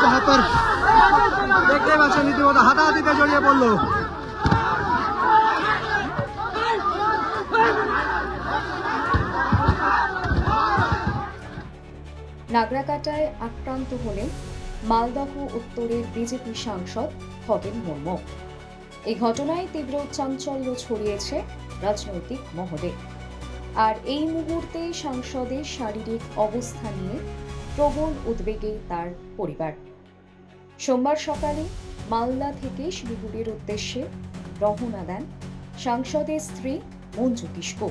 जहाँ पर देखते पाচ্ছেন রীতিমতো হাতাহাতিতে জড়িয়ে পড়লো। নাগরাকাটায় আক্রান্ত হলেন মালদহ উত্তরের বিজেপি সাংসদ খগেন মুর্মু। এই ঘটনায় তীব্র চাঞ্চল্য ছড়িয়েছে রাজনৈতিক মহলে। আর এই মুহূর্তে সাংসদের শারীরিক অবস্থা নিয়ে প্রবল উদ্বেগে তার পরিবার। সোমবার সকালে মালদা থেকে শিলিগুড়ির উদ্দেশ্যে রওনা দেন সাংসদের স্ত্রী মঞ্জু কিসকো,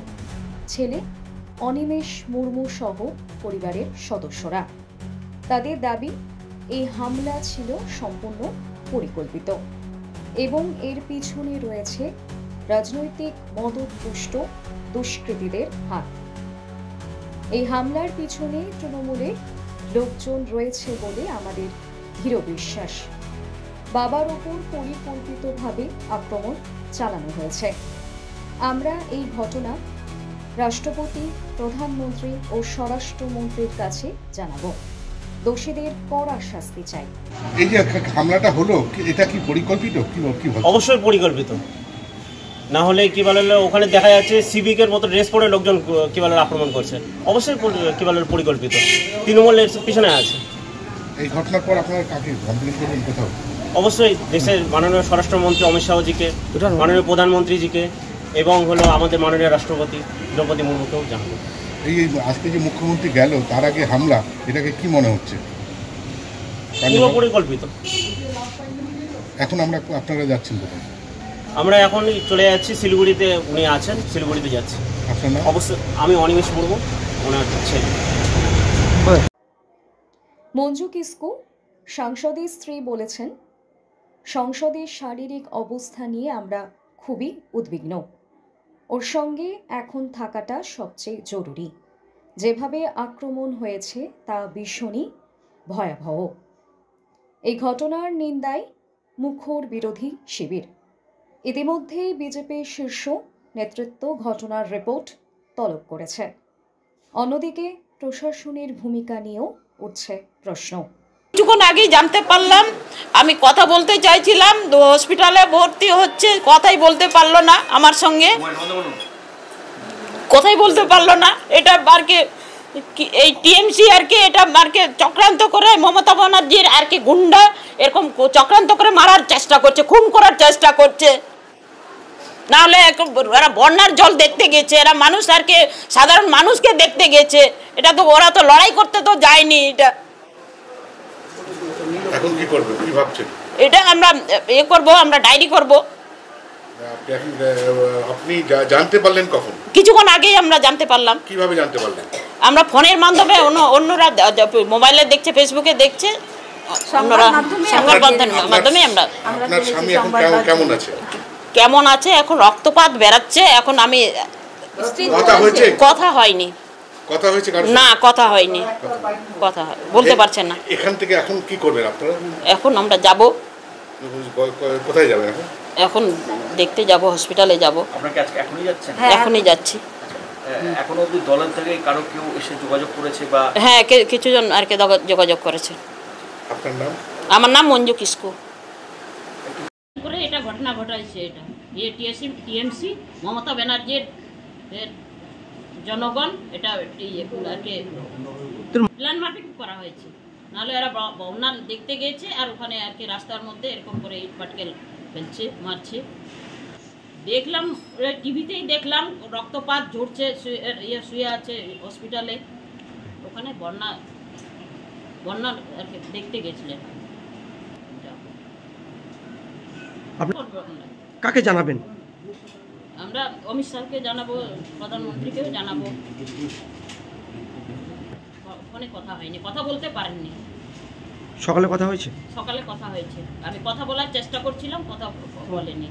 ছেলে অনিমেষ মুর্মু সহ পরিবারের সদস্যরা। তাদের দাবি, এই হামলা ছিল সম্পূর্ণ পরিকল্পিত এবং এর পিছনে রয়েছে রাজনৈতিক মদতপুষ্ট দুষ্কৃতীদের হাত। এই হামলার পিছনে তৃণমূলের লোকজন রয়েছে বলে আমাদের দৃঢ় বিশ্বাস। বাবার ওপর পরিকল্পিতভাবে আক্রমণ চালানো হয়েছে। আমরা এই ঘটনা রাষ্ট্রপতি, প্রধানমন্ত্রী ও স্বরাষ্ট্রমন্ত্রীর কাছে জানাবো। দোষীদের কড়া শাস্তি চাই। এই যে হামলাটা হলো, এটা কি পরিকল্পিত? অবশ্যই পরিকল্পিত, না হলে কি বলে ওখানে দেখা যাচ্ছে সিভিকের মতো ড্রেস পরে লোকজন কি বলে আক্রমণ করছে। অবশ্যই কি বলে পরিকল্পিত, তৃণমূলের পিছনে আছে। এই ঘটনার পর আপনারা কাকে কমপ্লেন করবেন কোথাও? অবশ্যই দেশের মাননীয় স্বরাষ্ট্রমন্ত্রী অমিত শাহজিকে, মাননীয় প্রধানমন্ত্রীজিকে এবং হলো আমাদের মাননীয় রাষ্ট্রপতি দ্রৌপদী মুর্মুকেও জানাবো। এই আজকে যে মুখ্যমন্ত্রী গেল, তার আগে হামলা, এটাকে কি মনে হচ্ছে? পুরো পরিকল্পিত। এখন আপনারা যাচ্ছেন কোথায়? আমরা এখন চলে যাচ্ছি শিলিগুড়িতে, উনি আছেন, শিলিগুড়িতে যাচ্ছি। আপনার নাম? অবশ্যই আমি অনিমেষ মুর্মু, ওনার ছেলে। মঞ্জু কিসকো, সাংসদের স্ত্রী, বলেছেন, সংসদের শারীরিক অবস্থা নিয়ে আমরা খুবই উদ্বিগ্ন। ওর সঙ্গে এখন থাকাটা সবচেয়ে জরুরি। যেভাবে আক্রমণ হয়েছে তা ভীষণই ভয়াবহ। এই ঘটনার নিন্দায় মুখর বিরোধী শিবির। ইতিমধ্যেই বিজেপির শীর্ষ নেতৃত্ব ঘটনার রিপোর্ট তলব করেছে। অন্যদিকে প্রশাসনের ভূমিকা নিয়েও উঠছে প্রশ্ন। কিছুক্ষণ আগেই জানতে পারলাম, আমি কথা বলতে চাইছিলাম, হসপিটালে ভর্তি হচ্ছে, কথাই বলতে পারলো না আমার সঙ্গে, কথাই বলতে পারলো না। এটা বারকে এই টিএমসি আর কি, এটা বারকে চক্রান্ত করে মমতা ব্যানার্জির আর কি গুন্ডা এরকম চক্রান্ত করে মারার চেষ্টা করছে, খুন করার চেষ্টা করছে। নাহলে এরা বন্যার জল দেখতে গেছে, এরা মানুষ আর কি সাধারণ মানুষকে দেখতে গেছে। এটা তো ওরা তো লড়াই করতে তো যায়নি। এটা এখন কি করবে, কি ভাবছেন? এটা আমরা করব, আমরা ডায়েরি করব। আপনি জানতে পারলেন কখন? কিছুক্ষণ আগেই আমরা জানতে পারলাম। কিভাবে জানতে পারলেন? আমরা ফোনের মাধ্যমে, অন্যরা মোবাইলে দেখছে, ফেসবুকে দেখছে, অন্যরা সংবাদ মাধ্যমে। আপনার স্বামী এখন কেমন আছে? কেমন আছে এখন? রক্তপাত বেরাচ্ছে এখন। আমি কথা হয়নি, কথা হয়েছে না, কথা হয়নি, কথা বলতে পারছেন না। এখান থেকে এখন কি করবেন আপনারা? এখন আমরা যাব। কোথায় যাবেন এখন? এখন দেখতে যাব, হসপিটালে যাব। আপনাকে আজকে এখনই যাচ্ছেন? এখনই যাচ্ছি। এখনো অবধি দলের থেকে কারো কেউ এসে যোগাযোগ করেছে বা? হ্যাঁ, কিছুজন আর কি যোগাযোগ করেছে। আপনার নাম? আমার নাম মঞ্জু কিসকো। এটা ঘটনা ঘটাইছে, এটা টিএমসি মমতা ব্যানার্জির জনগণ, এটা প্ল্যান মাফিক করা হয়েছে। নাহলে এরা বন্যা দেখতে গিয়েছে আর ওখানে আর কি রাস্তার মধ্যে এরকম করে ইট পাটকেল ফেলছে, মারছে। দেখলাম টিভিতেই দেখলাম রক্তপাত ঝরছে, শুয়ে আছে হসপিটালে। ওখানে বন্যা আর কি দেখতে গেছিলেন। কাকে জানাবেন? আমরা অমিত শাহকে জানাবো, প্রধানমন্ত্রীকেও জানাবো। ফোনে কথা হয়নি, কথা বলতে পারেননি। সকালে কথা হয়েছে? সকালে কথা হয়েছে, আমি কথা বলার চেষ্টা করছিলাম, কথা বলেনি।